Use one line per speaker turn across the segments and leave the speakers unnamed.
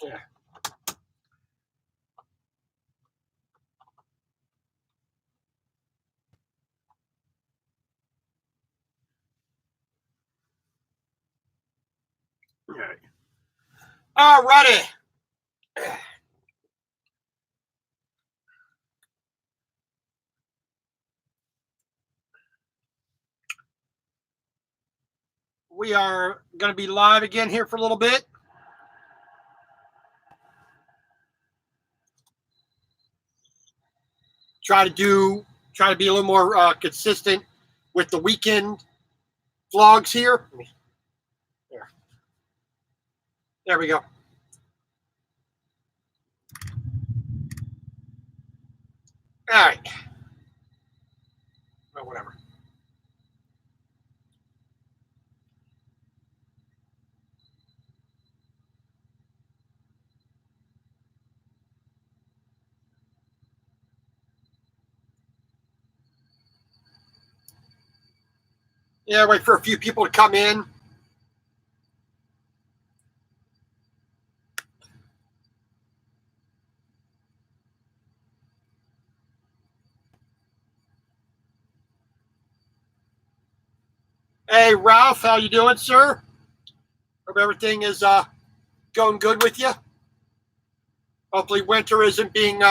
Yeah. All righty. We are going to be live again here for a little bit. Try to be a little more consistent with the weekend vlogs here. There we go. All right. Well, whatever. Yeah, wait for a few people to come in. Hey, Ralph, how you doing, sir? Hope everything is going good with you. Hopefully winter isn't being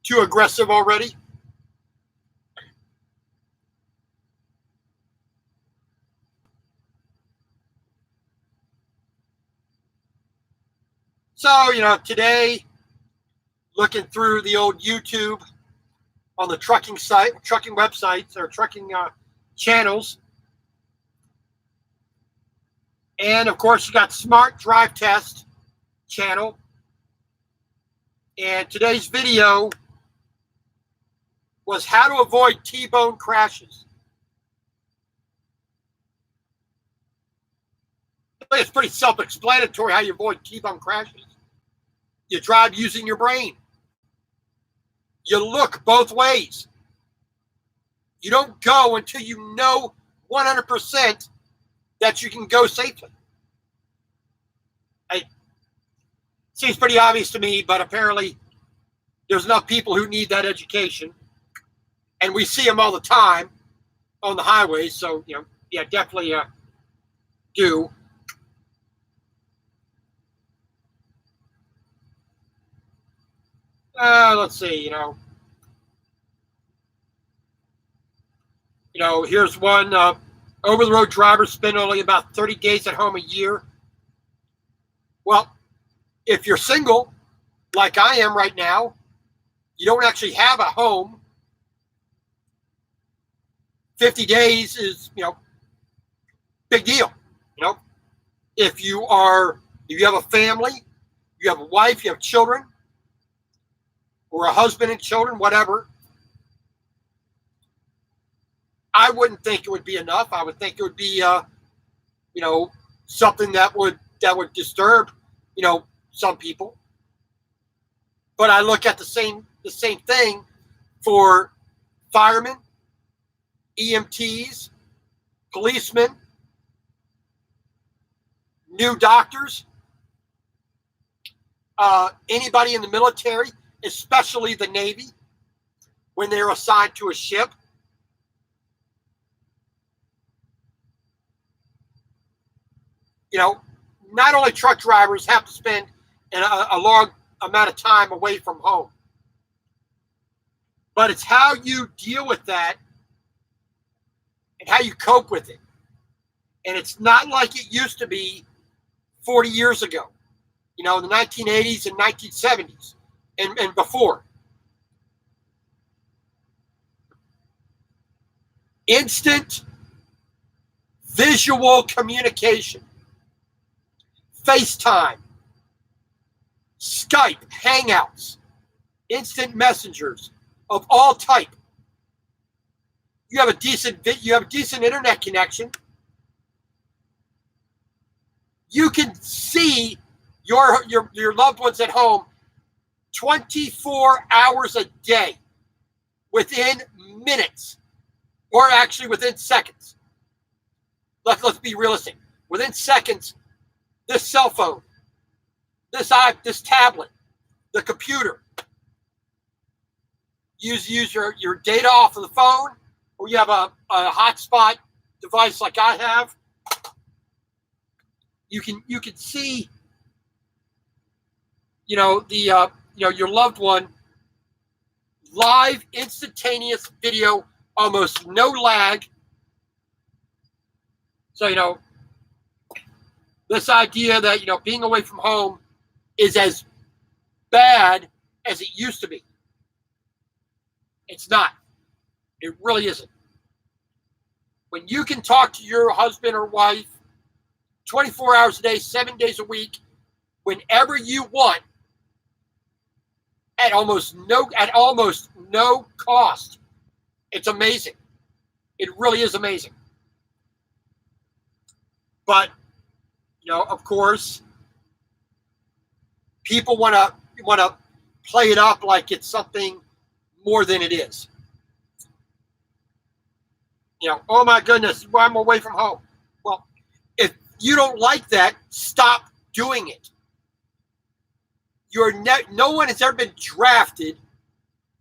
too aggressive already. So, today, looking through the old YouTube on the trucking websites or trucking channels. And of course, you got Smart Drive Test channel. And today's video was how to avoid T-bone crashes. It's pretty self-explanatory how you avoid T-bone crashes. You drive using your brain. You look both ways. You don't go until you know 100% that you can go safely. It seems pretty obvious to me, but apparently there's enough people who need that education. And we see them all the time on the highways. So, yeah, definitely do. Let's see, here's one. Over-the-road drivers spend only about 30 days at home a year. Well, if you're single, like I am right now, you don't actually have a home. 50 days is, big deal. If you have a family, you have a wife, you have children, or a husband and children, whatever, I wouldn't think it would be enough. I would think it would be, something that would disturb, some people. But I look at the same thing for firemen, EMTs, policemen, new doctors, anybody in the military, especially the Navy, when they're assigned to a ship. Not only truck drivers have to spend a long amount of time away from home, but it's how you deal with that and how you cope with it. And it's not like it used to be 40 years ago, in the 1980s and 1970s and before. Instant visual communication, FaceTime, Skype, Hangouts, instant messengers of all type. You have a decent internet connection. You can see your loved ones at home 24 hours a day within minutes, or actually within seconds. Let's be realistic. Within seconds, this cell phone, this tablet, the computer. Use your data off of the phone, or you have a hotspot device like I have. You can see, the your loved one live, instantaneous video, almost no lag. So this idea that being away from home is as bad as it used to be. It's not. It really isn't. When you can talk to your husband or wife 24 hours a day, 7 days a week, whenever you want, at almost no cost, it's amazing. It really is amazing. But of course, people want to play it up like it's something more than it is. Oh my goodness, I'm away from home. Well, if you don't like that, stop doing it. No one has ever been drafted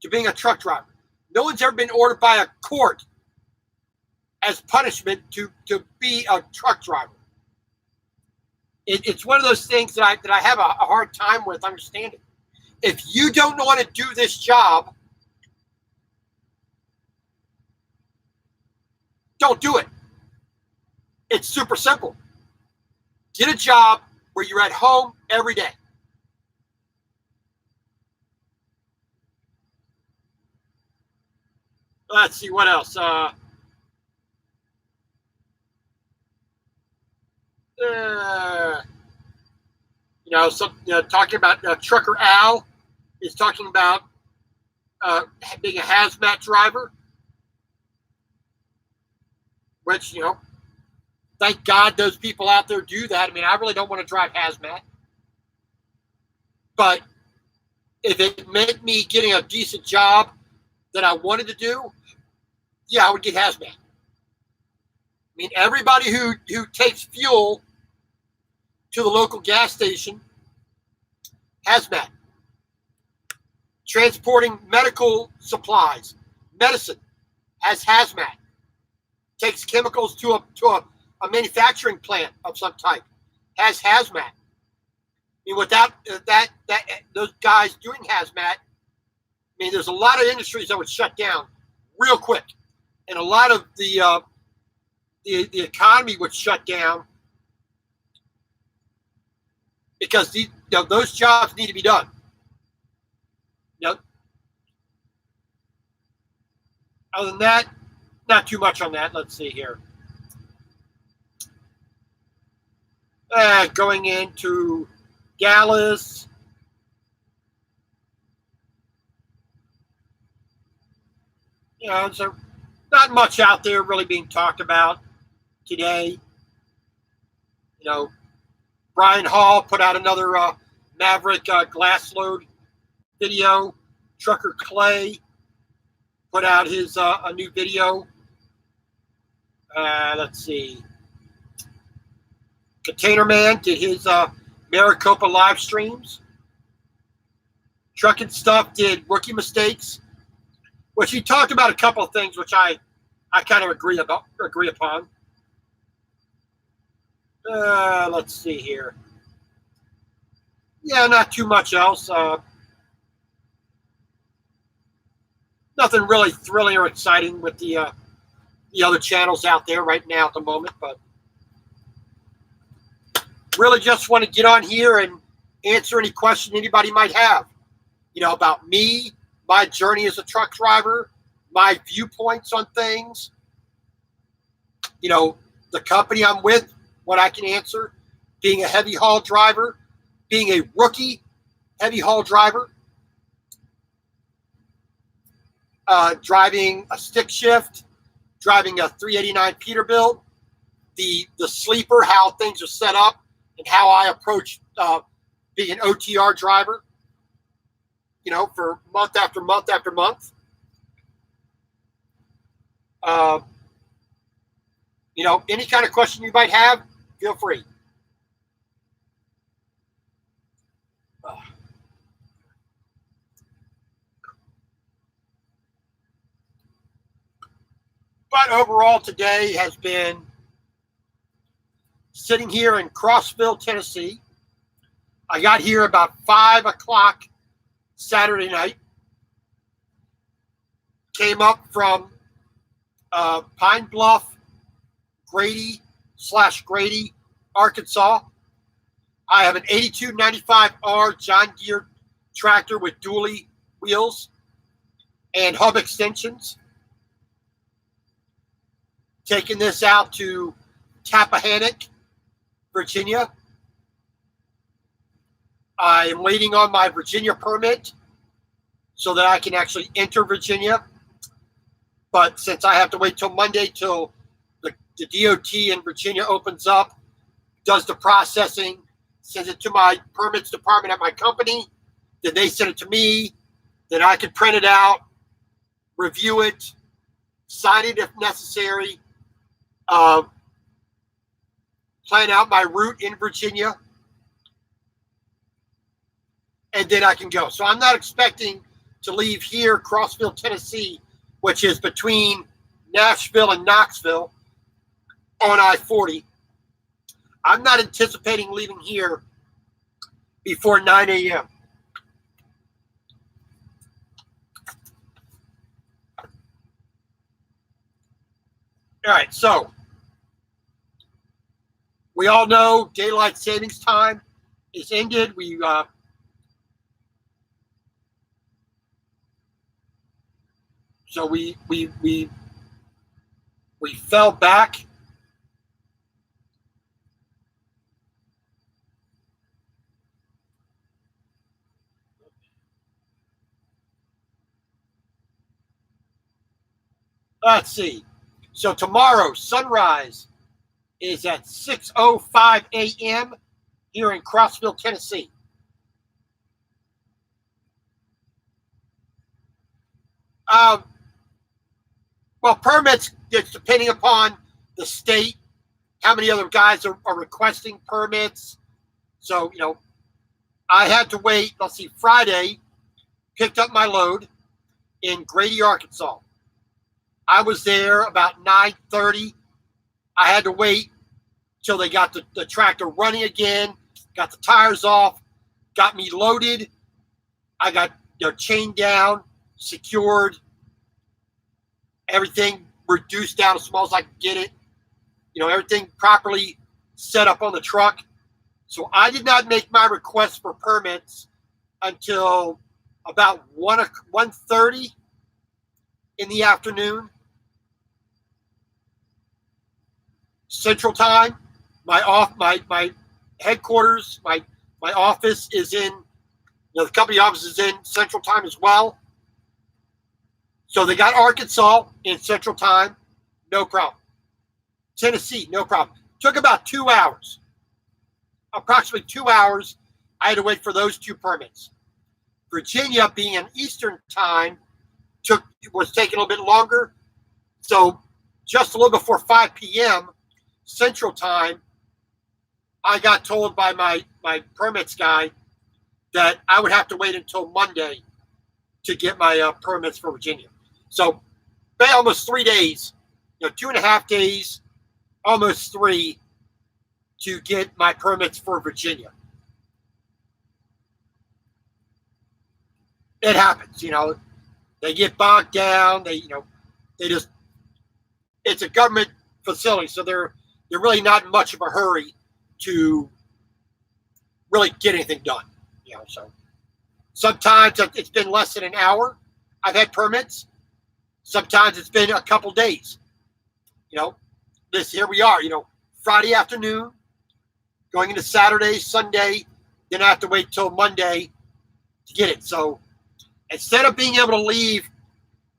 to being a truck driver. No one's ever been ordered by a court as punishment to be a truck driver. It's one of those things that I have a hard time with understanding. If you don't want to do this job, don't do it. It's super simple. Get a job where you're at home every day. Let's see what else. Talking about Trucker Al is talking about being a hazmat driver, which, thank God those people out there do that. I mean, I really don't want to drive hazmat. But if it meant me getting a decent job that I wanted to do, yeah, I would get hazmat. I mean, everybody who takes fuel to the local gas station, hazmat. Transporting medical supplies, medicine, has hazmat. Takes chemicals to a manufacturing plant of some type, has hazmat. I mean, without those guys doing hazmat, I mean, there's a lot of industries that would shut down real quick, and a lot of the economy would shut down because those jobs need to be done. Other than that, not too much on that. Let's see here. Going into Dallas. So not much out there really being talked about today. Brian Hall put out another Maverick glass load video. Trucker Clay put out his a new video. Let's see. Container Man did his Maricopa live streams. Trucking Stuff did Rookie Mistakes, which he talked about a couple of things which I kind of agree upon. Let's see here. Yeah, not too much else. Nothing really thrilling or exciting with the other channels out there right now at the moment, but really just want to get on here and answer any question anybody might have, about me, my journey as a truck driver, my viewpoints on things, the company I'm with, what I can answer, being a heavy haul driver, being a rookie heavy haul driver, driving a stick shift, driving a 389 Peterbilt, the sleeper, how things are set up, and how I approach being an OTR driver, for month after month after month. Any kind of question you might have, feel free. But overall, today has been sitting here in Crossville, Tennessee. I got here about 5 o'clock Saturday night. Came up from Pine Bluff, Grady, Arkansas. I have an 8295R John Deere tractor with dually wheels and hub extensions. Taking this out to Tappahannock, Virginia. I am waiting on my Virginia permit so that I can actually enter Virginia. But since I have to wait till Monday till the DOT in Virginia opens up, does the processing, sends it to my permits department at my company, then they send it to me, then I can print it out, review it, sign it if necessary, plan out my route in Virginia, and then I can go. So I'm not expecting to leave here, Crossville, Tennessee, which is between Nashville and Knoxville on I-40. I'm not anticipating leaving here before 9 a.m. All right, so we all know daylight savings time is ended. We fell back. Let's see. So tomorrow, sunrise is at 6:05 a.m. here in Crossville, Tennessee. Well, permits, it's depending upon the state, how many other guys are requesting permits. So, I had to wait, let's see, Friday, picked up my load in Grady, Arkansas. I was there about 9:30. I had to wait till they got the tractor running again, got the tires off, got me loaded. I got chained down, secured, everything reduced down as small as I could get it. Everything properly set up on the truck. So I did not make my request for permits until about 1:30 in the afternoon, Central Time. My headquarters, my office is in, the company office is in Central Time as well. So they got Arkansas in Central Time, no problem. Tennessee, no problem. Took about 2 hours, approximately 2 hours. I had to wait for those two permits. Virginia, being in Eastern Time, was taking a little bit longer. So just a little before 5 p.m. Central Time, I got told by my permits guy that I would have to wait until Monday to get my permits for Virginia. So almost 3 days, 2.5 days, almost 3 to get my permits for Virginia. It happens, they get bogged down. They just, it's a government facility, so they're really not in much of a hurry to really get anything done. So sometimes it's been less than an hour. I've had permits. Sometimes it's been a couple days. Here we are, Friday afternoon, going into Saturday, Sunday, then I have to wait till Monday to get it. So instead of being able to leave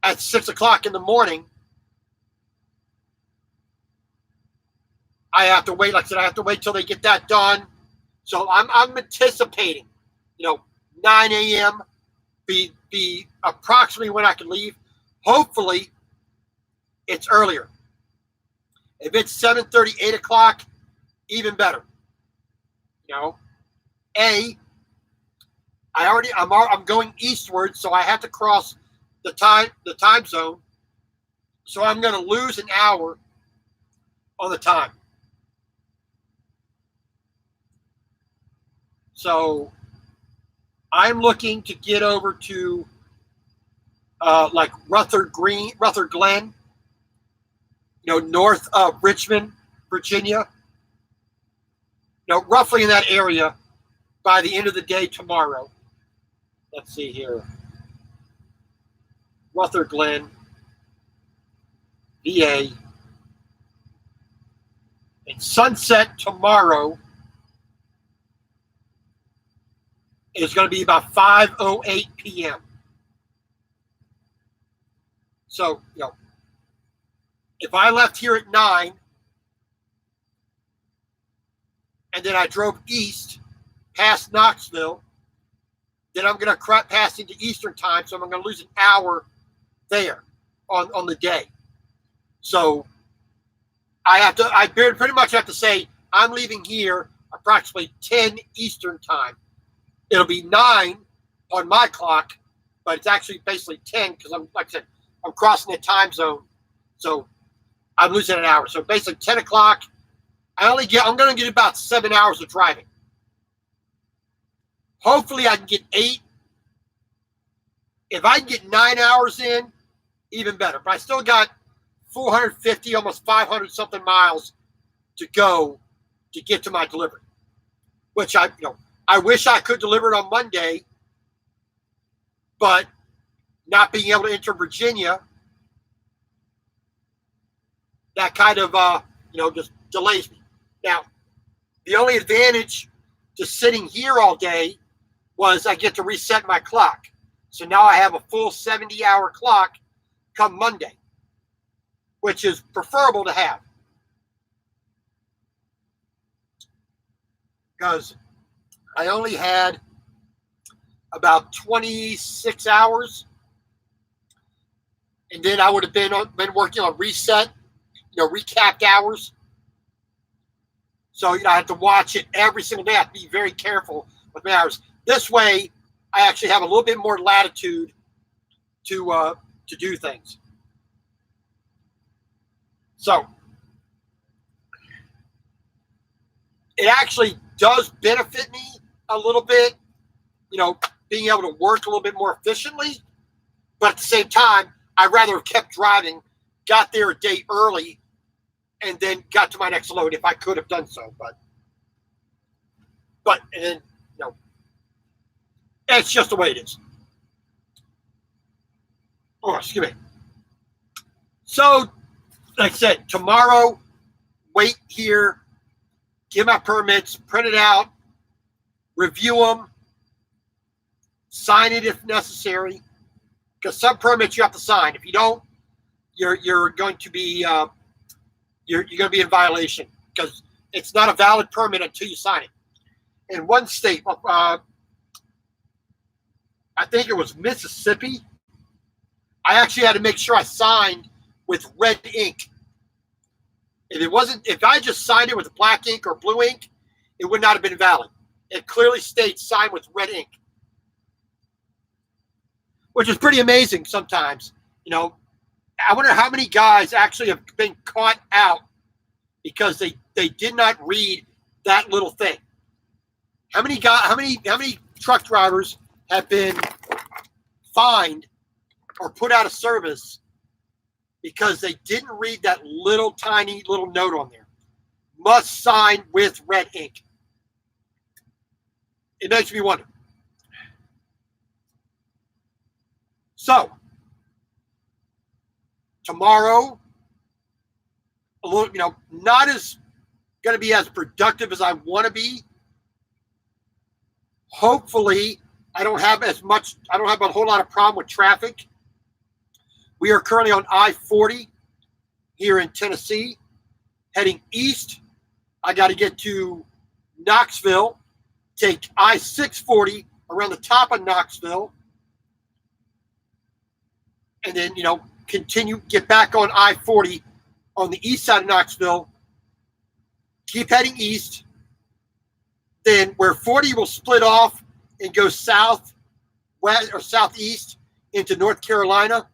at 6 o'clock in the morning, I have to wait. Like I said, I have to wait till they get that done. So I'm anticipating, 9 a.m. be approximately when I can leave. Hopefully, it's earlier. If it's 7:30, 8 o'clock, even better. I'm going eastward, so I have to cross the time zone. So I'm going to lose an hour on the time. So I'm looking to get over to like Rutherford Glen, north of Richmond, Virginia, roughly in that area by the end of the day tomorrow. Let's see here. Rutherford Glen, VA. And sunset tomorrow is going to be about 5:08 p.m. So, if I left here at 9 and then I drove east past Knoxville, then I'm going to pass into Eastern time, so I'm going to lose an hour there on the day. So I pretty much have to say I'm leaving here approximately 10 Eastern time. It'll be 9 on my clock, but it's actually basically 10 because like I said, I'm crossing the time zone. So I'm losing an hour. So basically 10 o'clock, I'm going to get about 7 hours of driving. Hopefully I can get 8. If I can get 9 hours in, even better. But I still got 450, almost 500 something miles to go to get to my delivery, which I wish I could deliver it on Monday, but not being able to enter Virginia, that kind of, just delays me. Now, the only advantage to sitting here all day was I get to reset my clock. So now I have a full 70-hour clock come Monday, which is preferable to have. Because I only had about 26 hours, and then I would have been working on reset, recapped hours. So I have to watch it every single day. I have to be very careful with my hours. This way, I actually have a little bit more latitude to do things. So it actually does benefit me a little bit, being able to work a little bit more efficiently. But at the same time, I'd rather have kept driving, got there a day early, and then got to my next load if I could have done so. But and then, it's just the way it is. Oh, excuse me. So, like I said, tomorrow, wait here, get my permits, print it out, review them, sign it if necessary. Because some permits you have to sign. If you don't, you're going to be you're going to be in violation because it's not a valid permit until you sign it. In one state, I think it was Mississippi, I actually had to make sure I signed with red ink. If I just signed it with black ink or blue ink, it would not have been valid. It clearly states signed with red ink, which is pretty amazing sometimes. I wonder how many guys actually have been caught out because they did not read that little thing. How many truck drivers have been fined or put out of service because they didn't read that little tiny little note on there? Must sign with red ink. It makes me wonder. So, tomorrow, a little, not as going to be as productive as I want to be. Hopefully, I don't have a whole lot of problem with traffic. We are currently on I-40 here in Tennessee. Heading east, I got to get to Knoxville, take I-640 around the top of Knoxville, and then, continue, get back on I-40 on the east side of Knoxville, keep heading east, then where 40 will split off and go south, west, or southeast into North Carolina,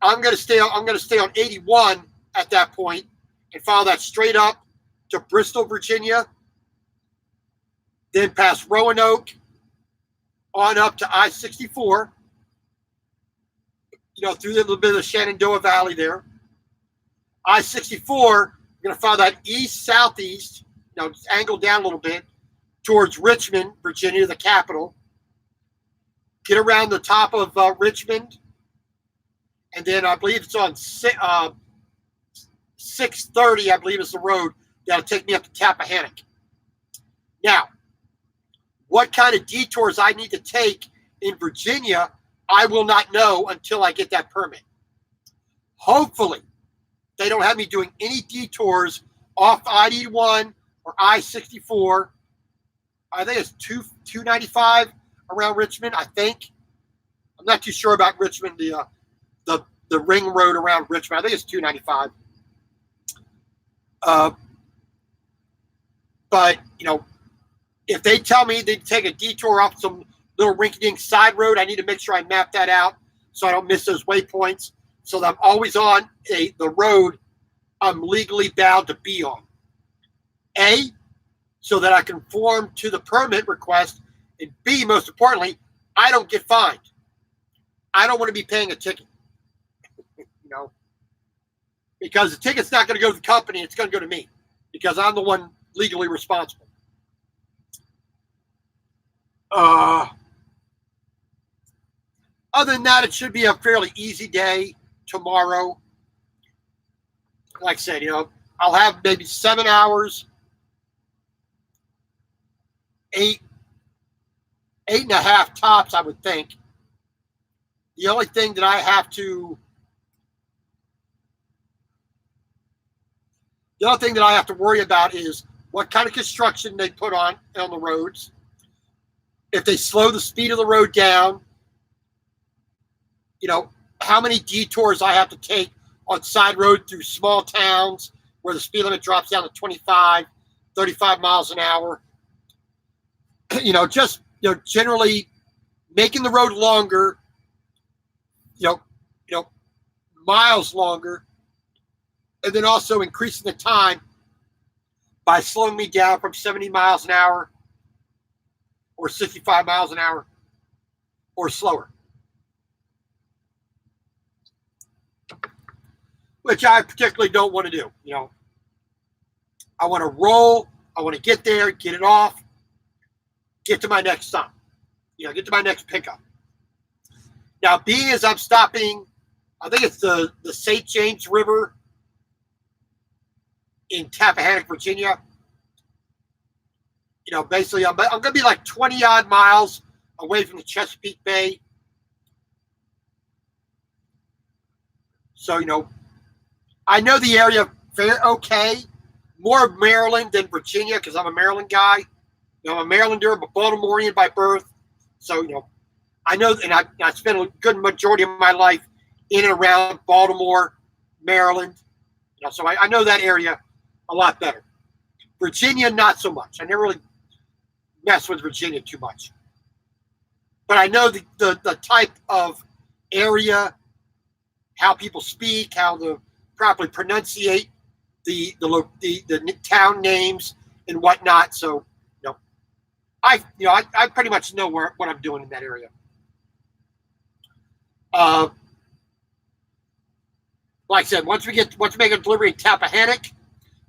I'm gonna stay on 81 at that point and follow that straight up to Bristol, Virginia, then past Roanoke, on up to I-64. Through the little bit of the Shenandoah Valley there. I-64, I'm going to follow that east-southeast, just angle down a little bit towards Richmond, Virginia, the capital. Get around the top of Richmond, and then I believe it's on 630, I believe is the road that'll take me up to Tappahannock. Now, what kind of detours I need to take in Virginia, I will not know until I get that permit. Hopefully, they don't have me doing any detours off I-81 or I-64. I think it's 295 around Richmond, I think. I'm not too sure about Richmond, the ring road around Richmond. I think it's 295. But, if they tell me they take a detour off some little rinky-dink side road, I need to make sure I map that out so I don't miss those waypoints, so that I'm always on the road I'm legally bound to be on. A, so that I conform to the permit request, and B, most importantly, I don't get fined. I don't want to be paying a ticket, because the ticket's not going to go to the company, it's going to go to me, because I'm the one legally responsible. Other than that, it should be a fairly easy day tomorrow. Like I said, I'll have maybe 7 hours, 8.5 tops, I would think. The only thing that I have to worry about is what kind of construction they put on the roads. If they slow the speed of the road down, how many detours I have to take on side road through small towns where the speed limit drops down to 25, 35 miles an hour. Generally making the road longer, miles longer, and then also increasing the time by slowing me down from 70 miles an hour or 65 miles an hour or slower. Which I particularly don't want to do. I want to roll. I want to get there, get it off, get to my next stop. Get to my next pickup. Now, being as I'm stopping, I think it's the St. James River in Tappahannock, Virginia. Basically, I'm going to be like 20 odd miles away from the Chesapeake Bay. So, I know the area okay, more of Maryland than Virginia, because I'm a Maryland guy. I'm a Marylander, I'm a Baltimorean by birth. So, I know, and I spent a good majority of my life in and around Baltimore, Maryland. So I know that area a lot better. Virginia, not so much. I never really mess with Virginia too much. But I know the type of area, how people speak, how to properly pronunciate the town names and whatnot. So, I pretty much know what I'm doing in that area. Like I said, once we make a delivery in Tappahannock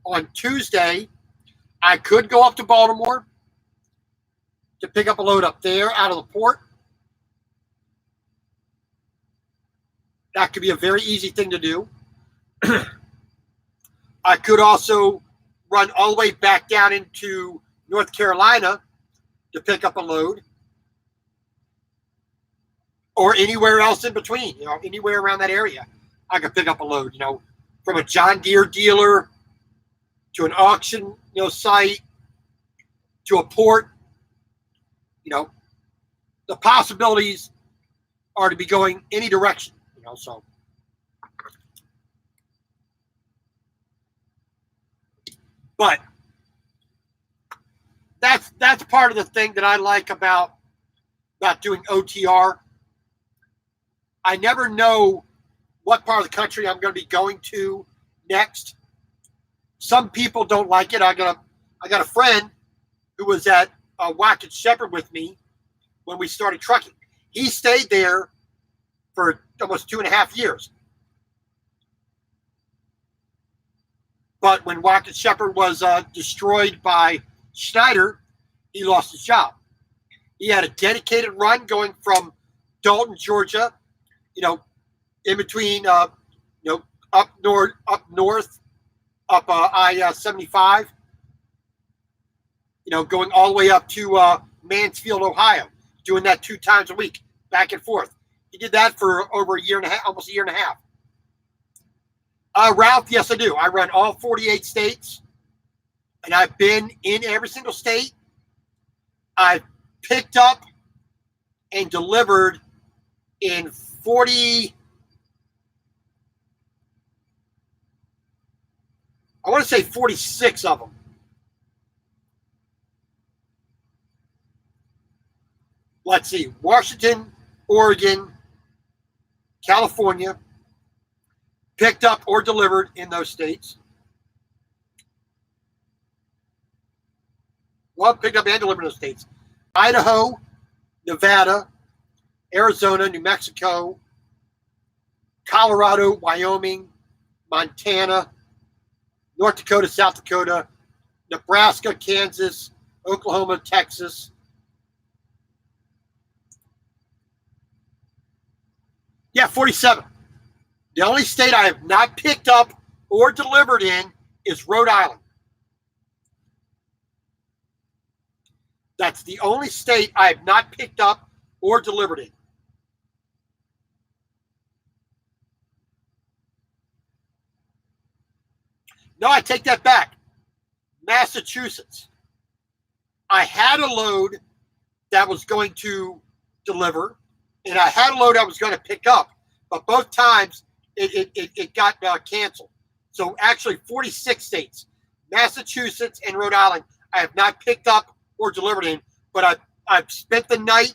on Tuesday, I could go up to Baltimore to pick up a load up there out of the port. That could be a very easy thing to do. I could also run all the way back down into North Carolina to pick up a load, or anywhere else in between, anywhere around that area, I could pick up a load, from a John Deere dealer to an auction, site to a port. The possibilities are to be going any direction, so. But that's part of the thing that I like about doing OTR. I never know what part of the country I'm going to be going to next. Some people don't like it. I got a friend who was at Watkins Shepherd with me when we started trucking. He stayed there for almost 2.5 years. But when Watkins Shepherd was destroyed by Schneider, he lost his job. He had a dedicated run going from Dalton, Georgia, in between, up north, up I-75, going all the way up to Mansfield, Ohio, doing that 2 times a week, back and forth. He did that for over a year and a half, almost a year and a half. Ralph, yes, I do. I run all 48 states, and I've been in every single state. I've picked up and delivered in 40, I want to say 46 of them. Let's see, Washington, Oregon, California, picked up or delivered in those states. Well, picked up and delivered in those states. Idaho, Nevada, Arizona, New Mexico, Colorado, Wyoming, Montana, North Dakota, South Dakota, Nebraska, Kansas, Oklahoma, Texas. Yeah, 47. The only state I have not picked up or delivered in is Rhode Island. That's the only state I have not picked up or delivered in. No, I take that back. Massachusetts. I had a load that was going to deliver, and I had a load I was going to pick up, but both times it got canceled. So actually 46 states, Massachusetts and Rhode Island, I have not picked up or delivered in, but I've spent the night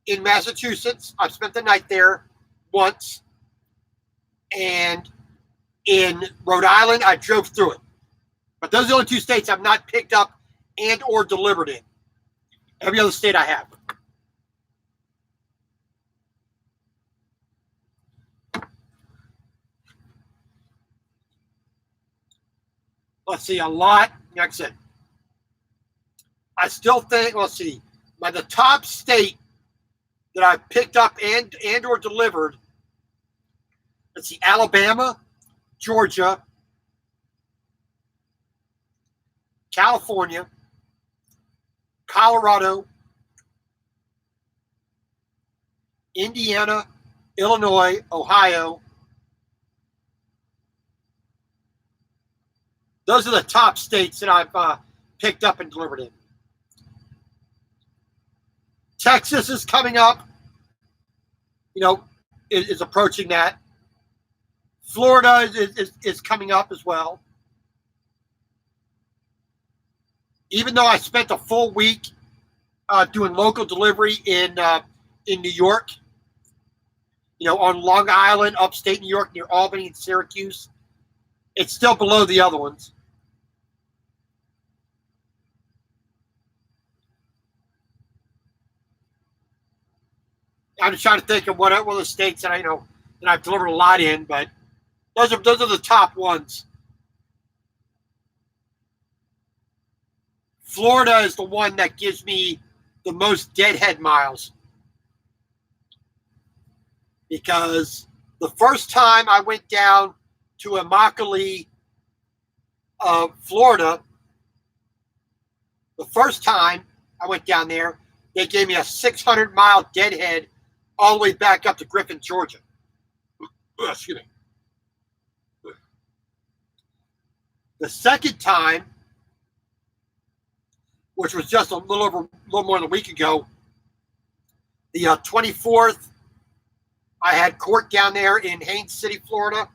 in Massachusetts. I've spent the night there once, and in Rhode Island, I drove through it. But those are the only 2 states I've not picked up and or delivered in. Every other state I have. Let's see, a lot. Like I said, I still think, let's see, the top state that I've picked up and or delivered, let's see, Alabama, Georgia, California, Colorado, Indiana, Illinois, Ohio. Those are the top states that I've picked up and delivered in. Texas is coming up, is approaching that. Florida is coming up as well. Even though I spent a full week doing local delivery in New York, on Long Island, upstate New York, near Albany and Syracuse, it's still below the other ones. I'm just trying to think of what other states that that I've delivered a lot in, but those are the top ones. Florida is the one that gives me the most deadhead miles, because the first time I went down to Immokalee, Florida, the first time I went down there, they gave me a 600-mile deadhead all the way back up to Griffin, Georgia. Excuse me. The second time, which was just a little more than a week ago, the 24th, I had court down there in Haines City, Florida.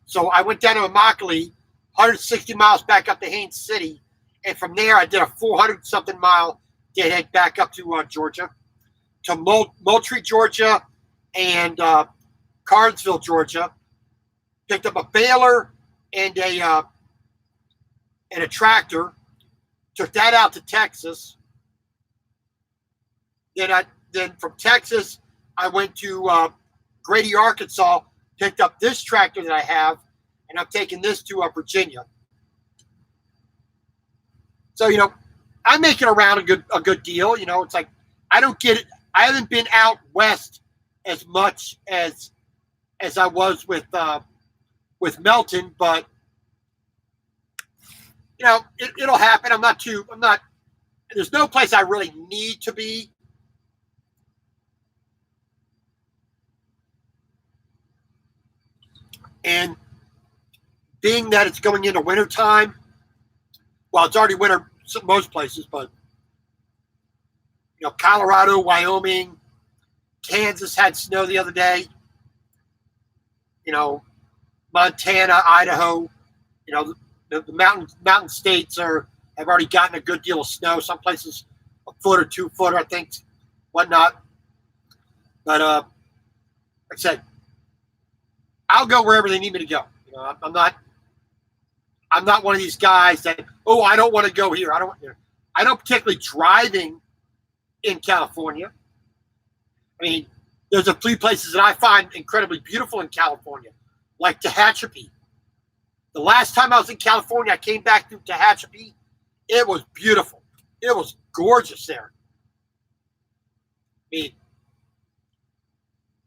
So I went down to Immokalee, 160 miles back up to Haines City, and from there I did a 400-something mile deadhead back up to Georgia, to Moultrie, Georgia, and Carnesville, Georgia. Picked up a baler and a tractor. Took that out to Texas. Then from Texas, I went to Grady, Arkansas. Picked up this tractor that I have, and I'm taking this to Virginia. So I'm making around a good deal. It's like I don't get it. I haven't been out west as much as I was with Melton, but it'll happen. I'm not. There's no place I really need to be. And being that it's going into wintertime, well, it's already winter most places, but Colorado, Wyoming, Kansas had snow the other day. Montana, Idaho, the mountain states have already gotten a good deal of snow. Some places a foot or 2 foot, I think, whatnot. But like I said, I'll go wherever they need me to go. I'm not one of these guys that, I don't want to go here. I don't particularly driving in California. I mean, there's a few places that I find incredibly beautiful in California, like Tehachapi. The last time I was in California, I came back through Tehachapi. It was beautiful. It was gorgeous there. I mean,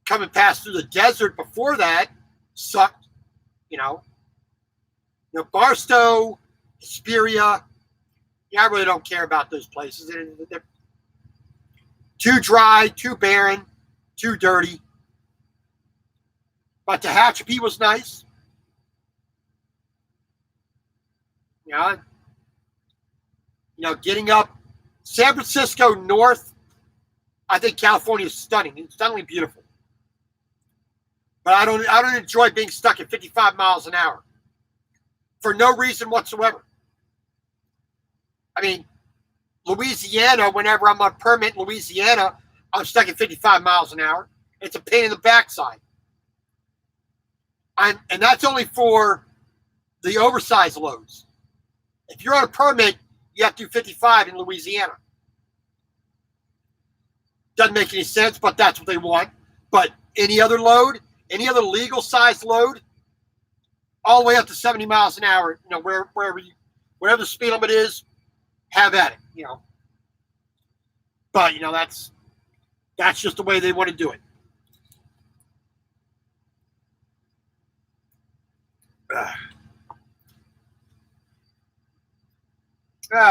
coming past through the desert before that sucked. Barstow, Hesperia. I really don't care about those places. They're too dry, too barren, too dirty. But Tehachapi was nice. Getting up San Francisco north, I think California is stunning. It's stunningly beautiful. But I don't enjoy being stuck at 55 miles an hour for no reason whatsoever. I mean, Louisiana, whenever I'm on permit in Louisiana, I'm stuck at 55 miles an hour. It's a pain in the backside. And that's only for the oversized loads. If you're on a permit, you have to do 55 in Louisiana. Doesn't make any sense, but that's what they want. But any other load, any other legal size load, all the way up to 70 miles an hour, wherever the speed limit is, have at it, But, that's just the way they want to do it.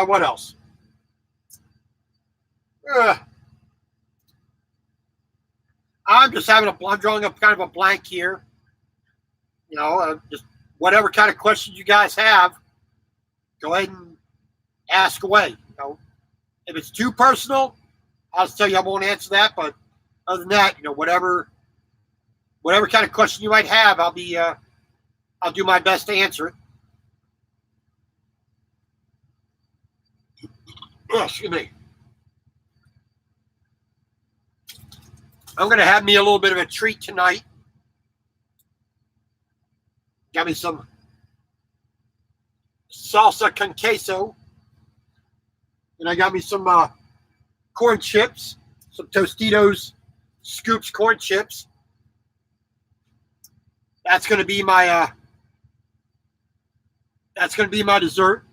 What else? I'm just I'm drawing up kind of a blank here. Just whatever kind of questions you guys have, go ahead and ask away. If it's too personal, I'll tell you I won't answer that. But other than that, whatever kind of question you might have, I'll do my best to answer it. Oh, excuse me. I'm going to have me a little bit of a treat tonight. Got me some salsa con queso. And I got me some corn chips, some Tostitos Scoops corn chips. That's going to be my dessert.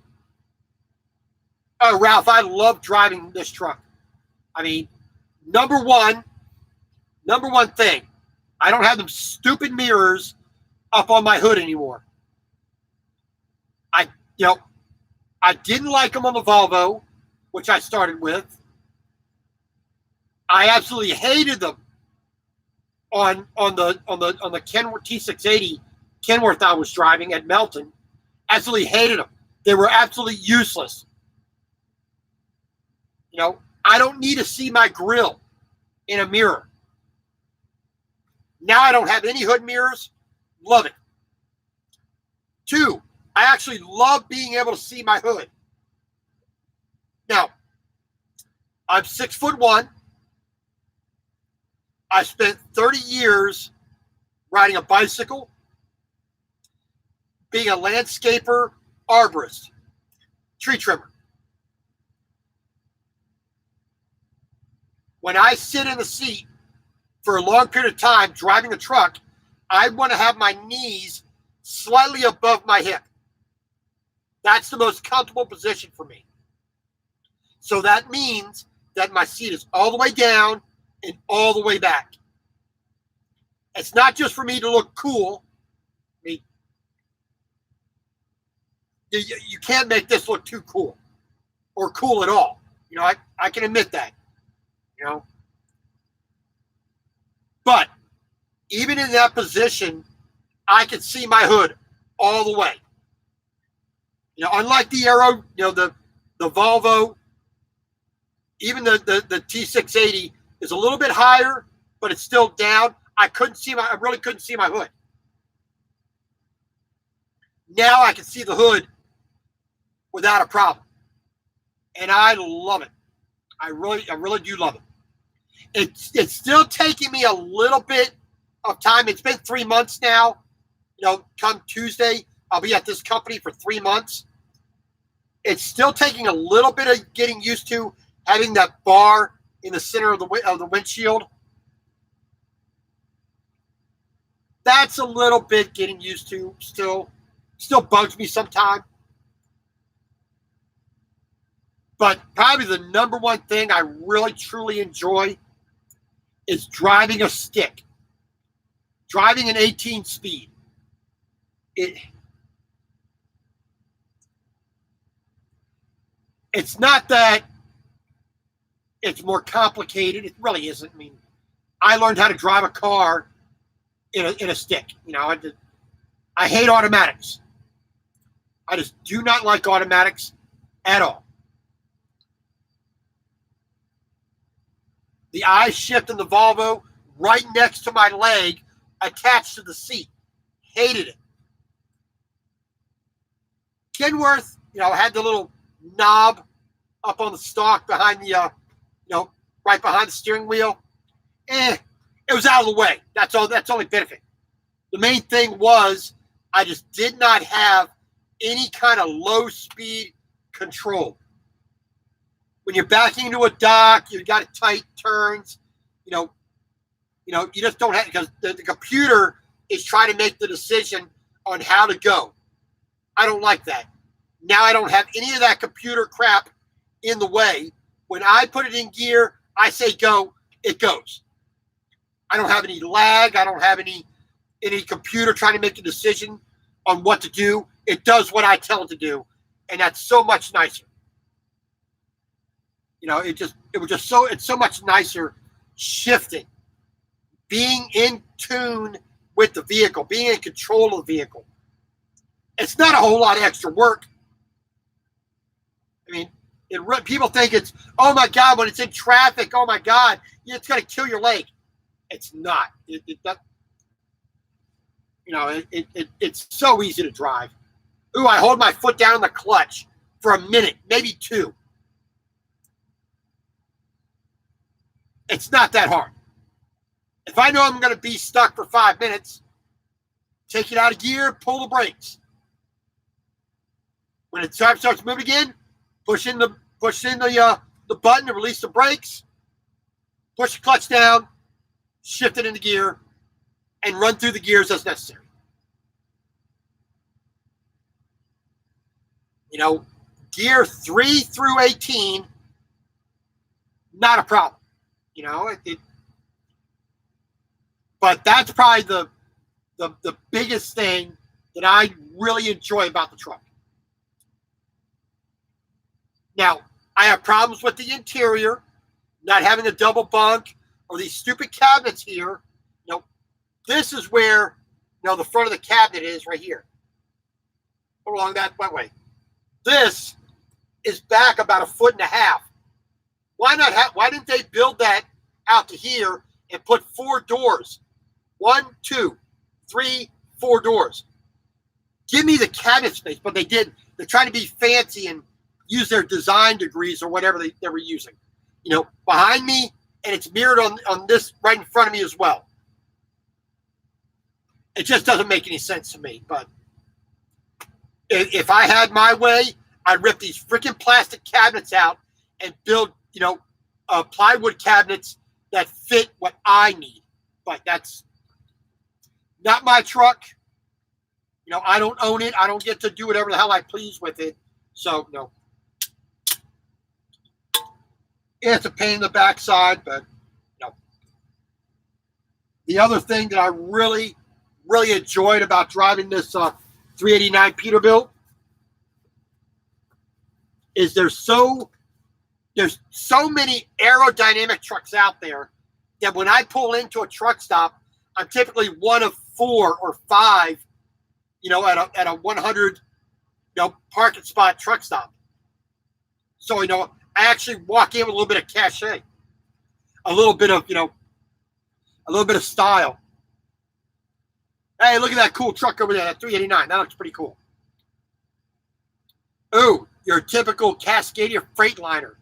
Oh, Ralph, I love driving this truck. I mean, number one thing, I don't have them stupid mirrors up on my hood anymore. I didn't like them on the Volvo, which I started with. I absolutely hated them on the Kenworth T680 Kenworth I was driving at Melton. Absolutely hated them. They were absolutely useless. I don't need to see my grill in a mirror. Now I don't have any hood mirrors. Love it. 2, I actually love being able to see my hood. Now, I'm 6'1". I spent 30 years riding a bicycle, being a landscaper, arborist, tree trimmer. When I sit in the seat for a long period of time driving a truck, I want to have my knees slightly above my hip. That's the most comfortable position for me. So that means that my seat is all the way down and all the way back. It's not just for me to look cool. I mean, you can't make this look too cool or cool at all. You know, I can admit that, you know. But even in that position, I can see my hood all the way. You know, unlike the Aero, you know, the Volvo, even the T680 is a little bit higher, but it's still down. I really couldn't see my hood. Now I can see the hood without a problem. And I love it. I really do love it. It's still taking me a little bit of time. It's been 3 months now. You know, come Tuesday, I'll be at this company for 3 months. It's still taking a little bit of getting used to having that bar in the center of the windshield. That's a little bit getting used to still. Still bugs me sometimes. But probably the number one thing I really, truly enjoy is driving a stick. Driving an 18 speed. It's not that it's more complicated. It really isn't. I mean, I learned how to drive a car in a stick. You know, I hate automatics. I just do not like automatics at all. The eye shift in the Volvo right next to my leg, attached to the seat. Hated it. Kenworth, you know, had the little knob up on the stalk behind the, you know, right behind the steering wheel. It was out of the way. That's all. That's only benefit. The main thing was I just did not have any kind of low speed control. When you're backing into a dock, you got tight turns. You know, you just don't have, because the computer is trying to make the decision on how to go. I don't like that. Now I don't have any of that computer crap in the way. When I put it in gear, I say go, it goes. I don't have any lag. I don't have any computer trying to make a decision on what to do. It does what I tell it to do, and that's so much nicer. You know, it's so much nicer shifting, being in tune with the vehicle, being in control of the vehicle. It's not a whole lot of extra work. I mean, people think it's, oh my God, when it's in traffic, oh my God, it's going to kill your leg. It's not. It's so easy to drive. Ooh, I hold my foot down on the clutch for a minute, maybe two. It's not that hard. If I know I'm going to be stuck for 5 minutes, take it out of gear, pull the brakes. When it starts moving again, push in the button to release the brakes, push the clutch down, shift it into gear, and run through the gears as necessary. You know, gear 3 through 18, not a problem. You know, but that's probably the biggest thing that I really enjoy about the truck. Now, I have problems with the interior, not having a double bunk or these stupid cabinets here. You know, this is where, you know, the front of the cabinet is right here. Along that way. This is back about 1.5 feet. Why didn't they build that out to here and put 4 doors? 1, 2, 3, 4 doors. Give me the cabinet space, but they didn't. They're trying to be fancy and use their design degrees or whatever they were using. You know, behind me, and it's mirrored on this right in front of me as well. It just doesn't make any sense to me. But if I had my way, I'd rip these freaking plastic cabinets out and build, plywood cabinets that fit what I need. But that's not my truck. I don't own it. I don't get to do whatever the hell I please with it. So, no. It's a pain in the backside, but no. The other thing that I really, really enjoyed about driving this 389 Peterbilt is there's so many aerodynamic trucks out there that when I pull into a truck stop, I'm typically one of 4 or 5, at a 100, parking spot truck stop. So, I actually walk in with a little bit of cachet, a little bit of, a little bit of style. Hey, look at that cool truck over there, that 389. That looks pretty cool. Ooh, your typical Cascadia Freightliner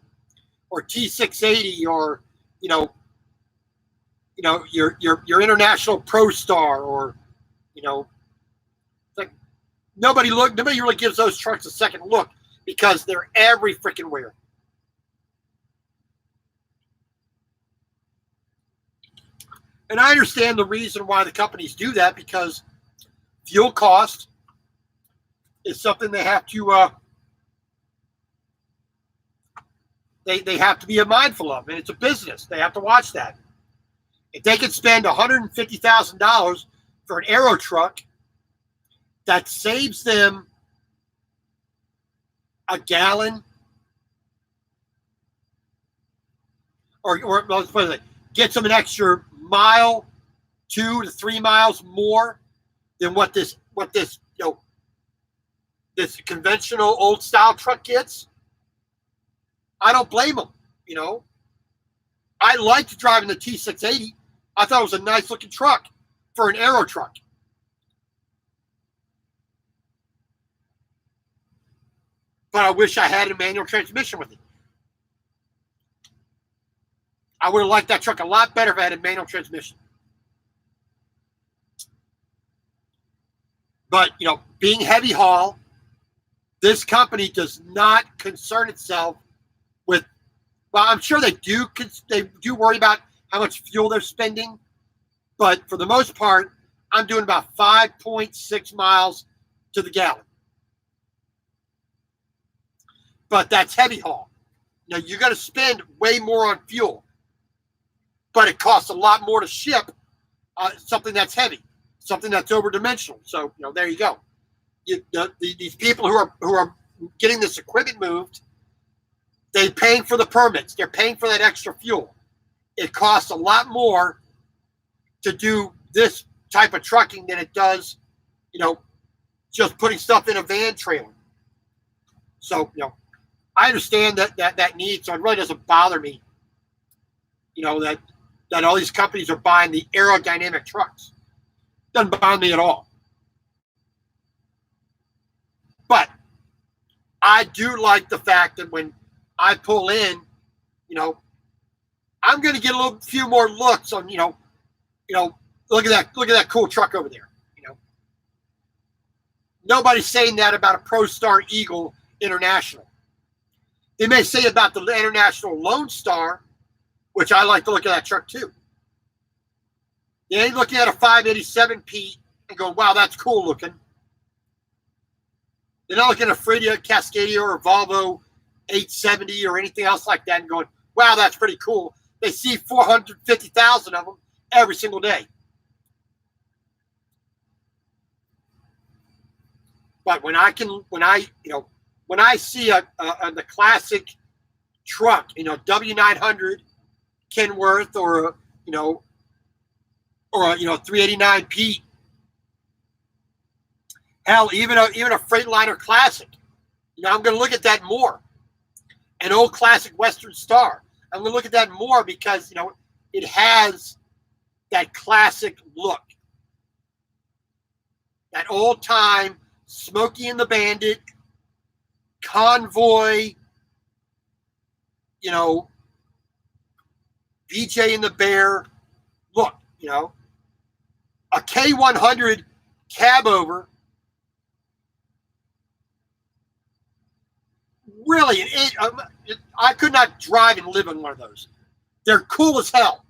or T680 or, your International Pro Star or, like nobody really gives those trucks a second look because they're every freaking where. And I understand the reason why the companies do that, because fuel cost is something they have to they have to be mindful of, and it's a business. They have to watch that. If they could spend $150,000 for an aero truck that saves them a gallon, or let's put it, gets them an extra mile, 2 to 3 miles more than what this this conventional old style truck gets, I don't blame them. I liked driving the T680. I thought it was a nice looking truck for an aero truck. But I wish I had a manual transmission with it. I would have liked that truck a lot better if I had a manual transmission. But, being heavy haul, this company does not concern itself with, well, I'm sure they do worry about how much fuel they're spending. But for the most part, I'm doing about 5.6 miles to the gallon. But that's heavy haul. You're going to spend way more on fuel. But it costs a lot more to ship something that's heavy, something that's overdimensional. So, there you go. These people who are getting this equipment moved, they're paying for the permits. They're paying for that extra fuel. It costs a lot more to do this type of trucking than it does, just putting stuff in a van trailer. So, I understand that need, so it really doesn't bother me, that all these companies are buying the aerodynamic trucks. Doesn't bother me at all. But I do like the fact that when I pull in, I'm going to get a few more looks on, look at that cool truck over there. Nobody's saying that about a ProStar Eagle International. They may say about the International Lone Star, which I like to look at that truck too. They ain't looking at a 587P and going, wow, that's cool looking. They're not looking at a Fredia, Cascadia, or a Volvo 870 or anything else like that and going, wow, that's pretty cool. They see 450,000 of them every single day. But when I see the classic truck, W900 Kenworth or a 389P, hell, even a Freightliner Classic, I'm going to look at that more. An old classic Western Star, I'm going to look at that more because it has that classic look, that old time Smokey and the Bandit, Convoy, BJ and the Bear look, a K100 cab over. Really, I could not drive and live in one of those. They're cool as hell.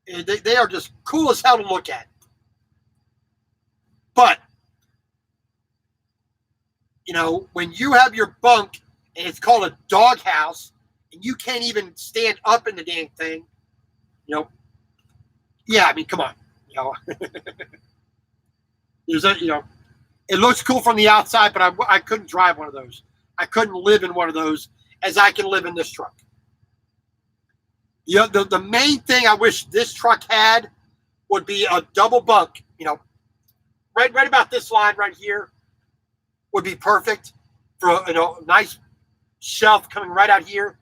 They are just cool as hell to look at. But, you know, when you have your bunk and it's called a doghouse and you can't even stand up in the damn thing, you know, yeah, I mean, come on. You know, it looks cool from the outside, but I couldn't drive one of those. I couldn't live in one of those as I can live in this truck. The main thing I wish this truck had would be a double bunk. You know, right about this line right here would be perfect for a nice shelf coming right out here.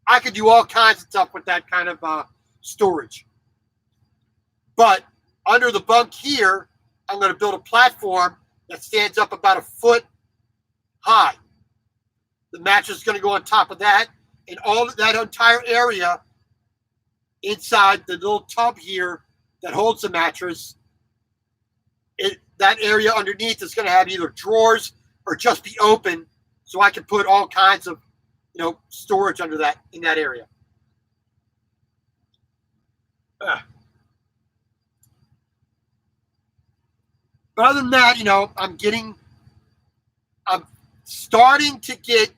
I could do all kinds of stuff with that kind of storage. But under the bunk here, I'm going to build a platform that stands up about a foot high. The mattress is going to go on top of that, and all of that entire area inside the little tub here that holds the mattress, that area underneath is going to have either drawers or just be open, so I can put all kinds of, storage under that in that area. But other than that, I'm starting to get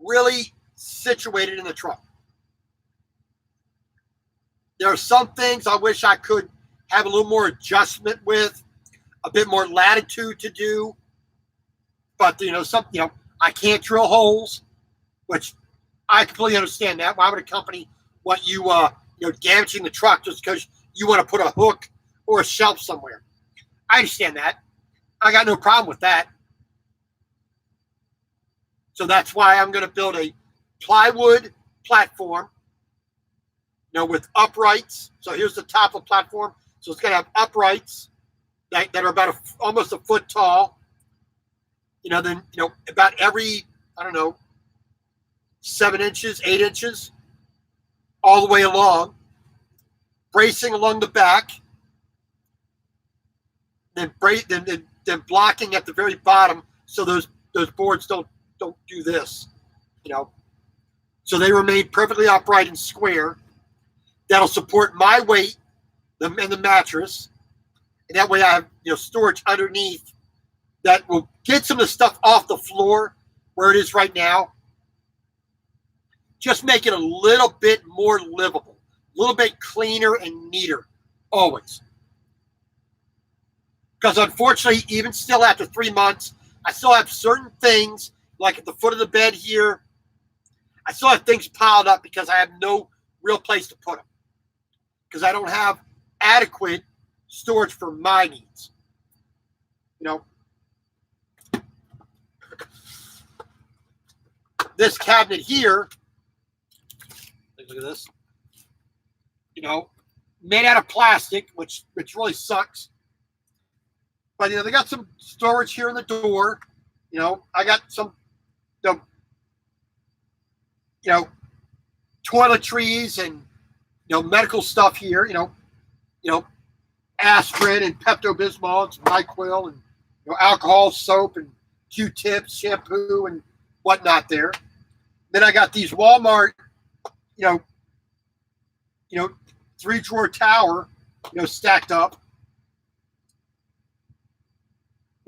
really situated in the truck. There are some things I wish I could have a little more adjustment with, a bit more latitude to do. But I can't drill holes, which I completely understand that. Why would a company want you damaging the truck just because you want to put a hook or a shelf somewhere? I understand that. I got no problem with that. So that's why I'm going to build a plywood platform, with uprights. So here's the top of the platform. So it's going to have uprights that are about almost a foot tall. Then about every, 7 inches, 8 inches, all the way along, bracing along the back, then blocking at the very bottom so those boards don't do this, So they remain perfectly upright and square. That'll support my weight and the mattress, and that way I have storage underneath that will get some of the stuff off the floor where it is right now. Just make it a little bit more livable, a little bit cleaner and neater, always. Because unfortunately, even still after 3 months, I still have certain things, like at the foot of the bed here, I still have things piled up because I have no real place to put them. Because I don't have adequate storage for my needs. This cabinet here, look at this, made out of plastic, which really sucks. But they got some storage here in the door. I got some, toiletries and medical stuff here. Aspirin and Pepto-Bismol and some NyQuil and alcohol, soap and Q-tips, shampoo and whatnot there. Then I got these Walmart, 3-drawer tower, stacked up.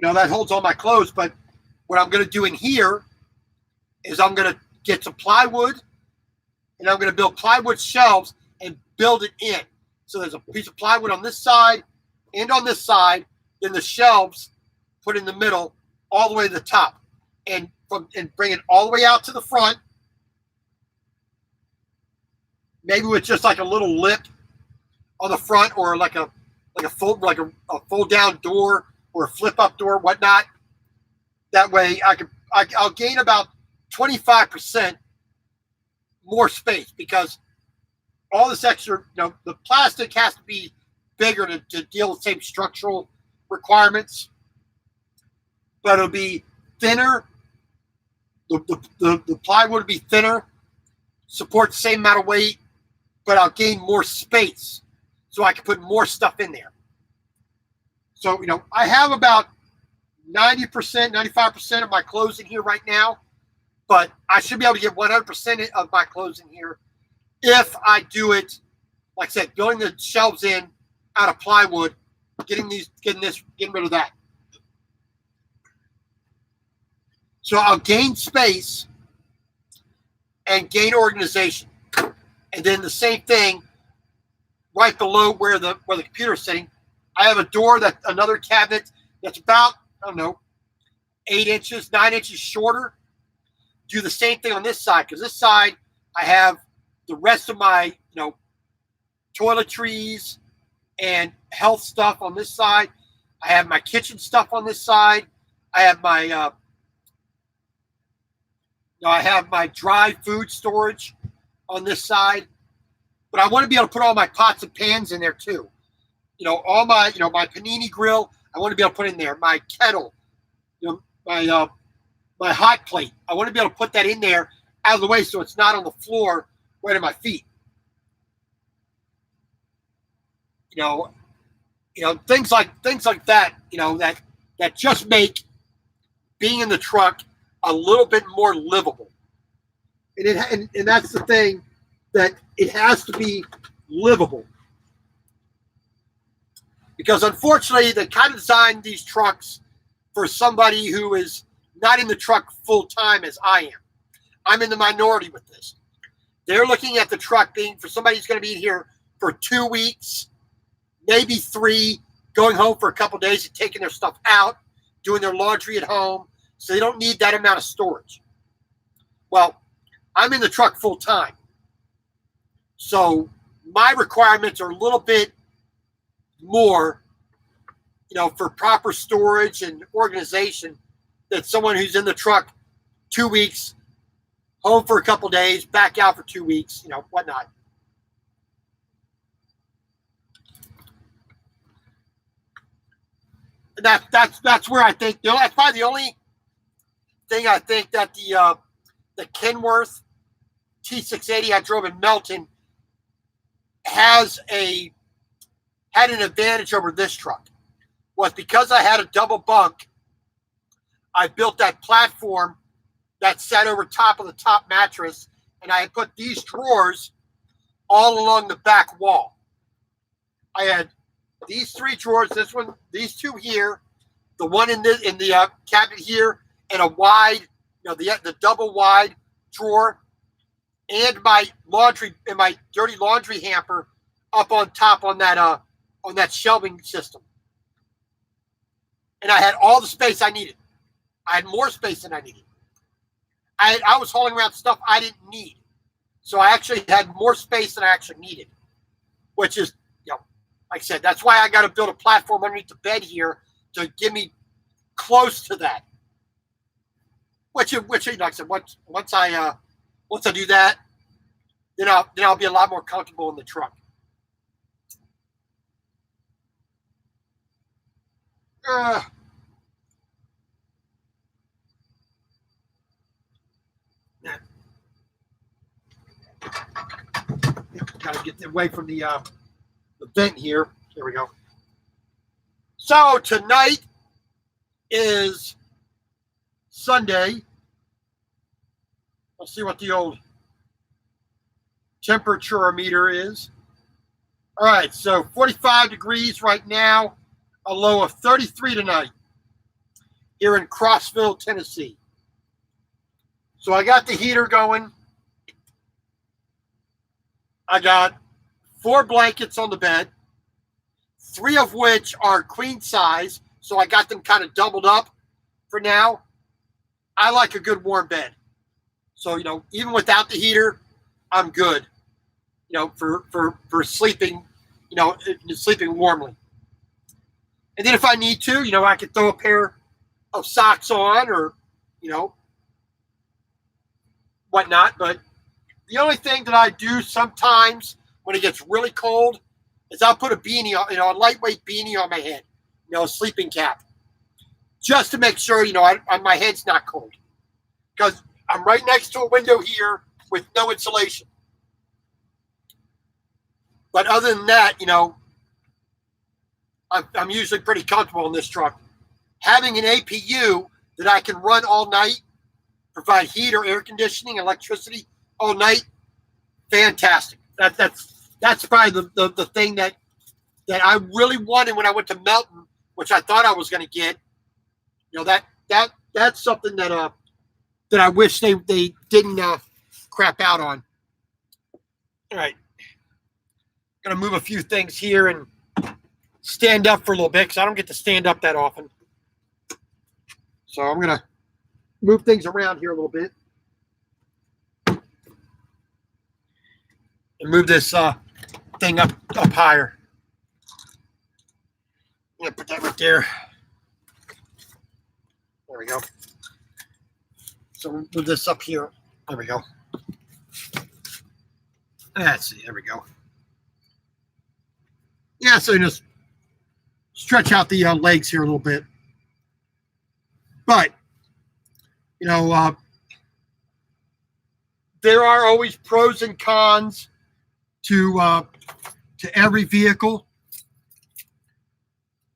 That holds all my clothes. But what I'm going to do in here is I'm going to get some plywood, and I'm going to build plywood shelves and build it in. So there's a piece of plywood on this side and on this side, then the shelves put in the middle all the way to the top, and bring it all the way out to the front. Maybe with just like a little lip on the front, or like a fold down door or a flip up door, whatnot. That way I'll gain about 25% more space, because all this extra, the plastic has to be bigger to deal with the same structural requirements, but it'll be thinner. The plywood will be thinner, support the same amount of weight, but I'll gain more space. so I can put more stuff in there. So, I have about 90%, 95% of my clothes in here right now, but I should be able to get 100% of my clothes in here if I do it, like I said, building the shelves in out of plywood, getting rid of that. So I'll gain space and gain organization. And then the same thing right below where the computer is sitting. I have a door, another cabinet that's about, 8 inches, 9 inches shorter. Do the same thing on this side, because this side I have the rest of my, toiletries and health stuff on this side. I have my kitchen stuff on this side. I have my I have my dry food storage on this side. But I want to be able to put all my pots and pans in there too. All my, my panini grill, I want to be able to put in there. My kettle, my hot plate. I want to be able to put that in there out of the way so it's not on the floor right at my feet. Things like that, that just make being in the truck a little bit more livable. And that's the thing, that it has to be livable. Because unfortunately, they kind of designed these trucks for somebody who is not in the truck full time as I am. I'm in the minority with this. They're looking at the truck being for somebody who's going to be here for 2 weeks, maybe 3, going home for a couple of days and taking their stuff out, doing their laundry at home, so they don't need that amount of storage. Well, I'm in the truck full time. So my requirements are a little bit more, for proper storage and organization than someone who's in the truck 2 weeks, home for a couple of days, back out for 2 weeks, whatnot. And that's where I think, that's probably the only thing I think that the Kenworth T680 I drove in Melton had an advantage over this truck, was because I had a double bunk. I built that platform that sat over top of the top mattress, and I had put these drawers all along the back wall. I had these 3 drawers, this one, these 2 here, the one in the cabinet here, and a wide, the double wide drawer, and my dirty laundry hamper up on top on that shelving system. And I had all the space I needed. I had more space than I needed. I was hauling around stuff I didn't need. So I actually had more space than I actually needed, which is, like I said, that's why I got to build a platform underneath the bed here to give me close to that. Which like I said, once I do that, then I'll be a lot more comfortable in the truck. Got to get away from the vent here. There we go. So tonight is Sunday. Let's see what the old temperature meter is. All right, so 45 degrees right now, a low of 33 tonight here in Crossville, Tennessee. So I got the heater going. I got 4 blankets on the bed, 3 of which are queen size, so I got them kind of doubled up for now. I like a good warm bed. So, even without the heater, I'm good, for sleeping, sleeping warmly. And then if I need to, I could throw a pair of socks on or, whatnot. But the only thing that I do sometimes when it gets really cold is I'll put a beanie on, a lightweight beanie on my head, a sleeping cap, just to make sure, my head's not cold. Because I'm right next to a window here with no insulation. But other than that, I'm usually pretty comfortable in this truck. Having an APU that I can run all night, provide heat or air conditioning, electricity all night, fantastic. That's probably the thing that I really wanted when I went to Melton, which I thought I was going to get. You know, that's something that I wish they didn't crap out on. All right, gonna move a few things here and stand up for a little bit because I don't get to stand up that often. So I'm gonna move things around here a little bit and move this thing up higher. I'm gonna put that right there. There we go. So we'll move this up here. There we go. That's it. There we go. Yeah, so just stretch out the legs here a little bit. But, you know, there are always pros and cons to every vehicle.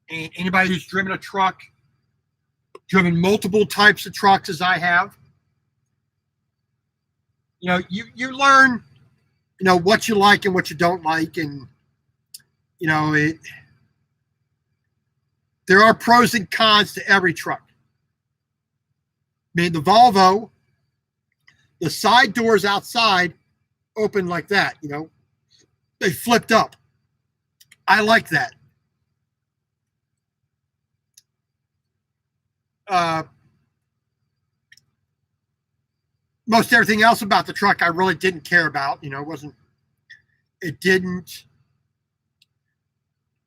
And anybody who's driven a truck, driven multiple types of trucks as I have, you know, you learn, you know, what you like and what you don't like. And, you know, there are pros and cons to every truck. I mean, the Volvo, the side doors outside open like that, you know, they flipped up. I like that. Most everything else about the truck I really didn't care about. You know,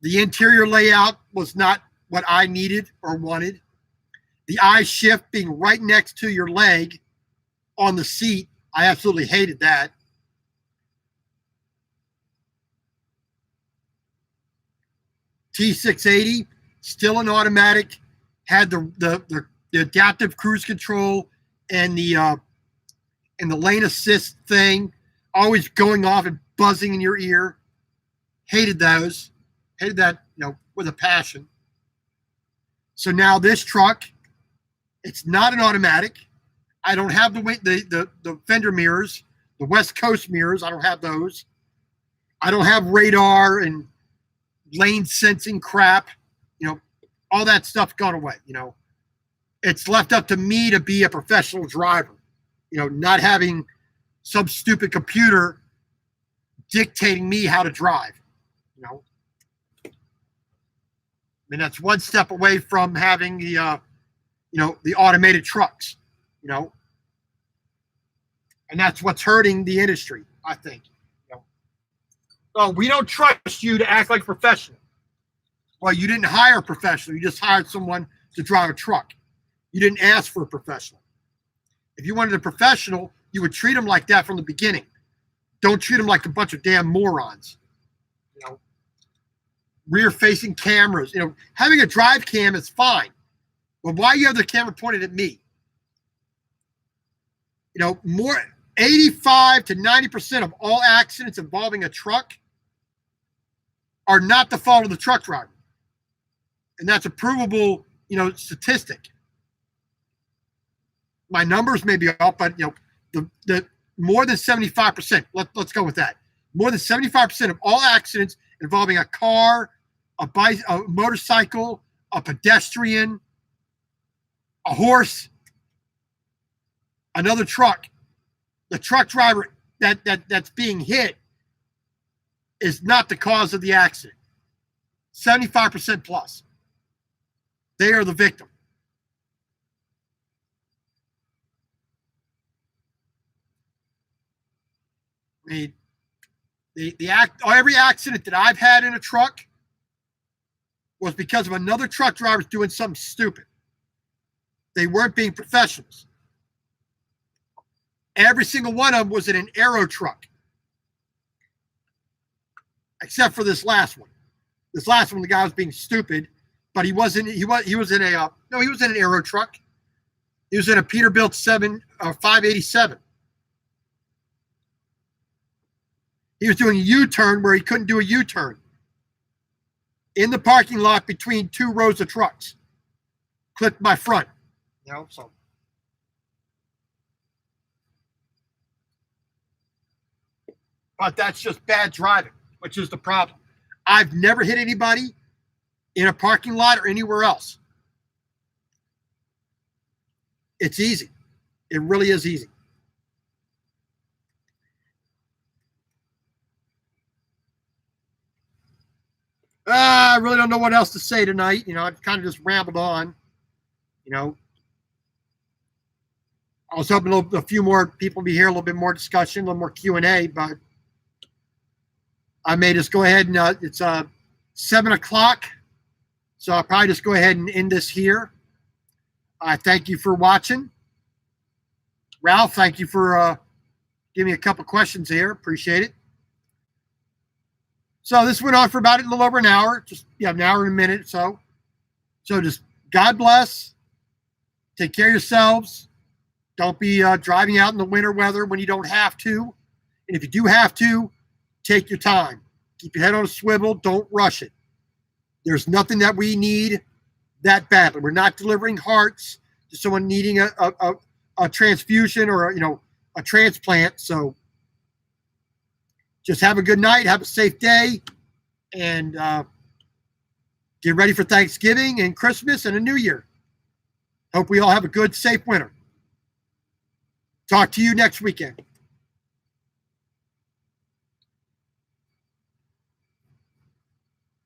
the interior layout was not what I needed or wanted. The eye shift being right next to your leg on the seat, I absolutely hated that. T680, still an automatic, had the adaptive cruise control and the lane assist thing, always going off and buzzing in your ear. Hated those. Hated that, you know, with a passion. So now this truck, it's not an automatic. I don't have the fender mirrors, the West Coast mirrors. I don't have those. I don't have radar and lane sensing crap. You know, all that stuff gone away. You know, it's left up to me to be a professional driver. You know, not having some stupid computer dictating me how to drive. You know, I mean, that's one step away from having the, you know, the automated trucks. You know, and that's what's hurting the industry, I think. You know, oh, we don't trust you to act like a professional. Well, you didn't hire a professional. You just hired someone to drive a truck. You didn't ask for a professional. If you wanted a professional, you would treat them like that from the beginning. Don't treat them like a bunch of damn morons. You know, rear-facing cameras. You know, having a drive cam is fine, but why you have the camera pointed at me? You know, 85 to 90% of all accidents involving a truck are not the fault of the truck driver, and that's a provable, you know, statistic. My numbers may be off, but, you know, the more than 75%, let's go with that. More than 75% of all accidents involving a car, a motorcycle, a pedestrian, a horse, another truck, the truck driver that's being hit is not the cause of the accident. 75% plus. They are the victim. I mean, every accident that I've had in a truck was because of another truck driver doing something stupid. They weren't being professionals. Every single one of them was in an aero truck, except for this last one. This last one, the guy was being stupid, but he was in an aero truck. He was in a Peterbilt 587. He was doing a U-turn where he couldn't do a U-turn. in the parking lot between two rows of trucks. Clipped my front. You know, so. But that's just bad driving, which is the problem. I've never hit anybody in a parking lot or anywhere else. It's easy. It really is easy. I really don't know what else to say tonight. You know, I've kind of just rambled on. You know, I was hoping a few more people be here, a little bit more discussion, a little more Q&A, but I may just go ahead and it's 7 o'clock. So I'll probably just go ahead and end this here. I thank you for watching. Ralph, thank you for giving me a couple questions here. Appreciate it. So this went on for about a little over an hour, just an hour and a minute or so. So just God bless. Take care of yourselves. Don't be driving out in the winter weather when you don't have to. And if you do have to, take your time. Keep your head on a swivel. Don't rush it. There's nothing that we need that badly. We're not delivering hearts to someone needing a transfusion or a transplant. So just have a good night. Have a safe day. And get ready for Thanksgiving and Christmas and a New Year. Hope we all have a good, safe winter. Talk to you next weekend.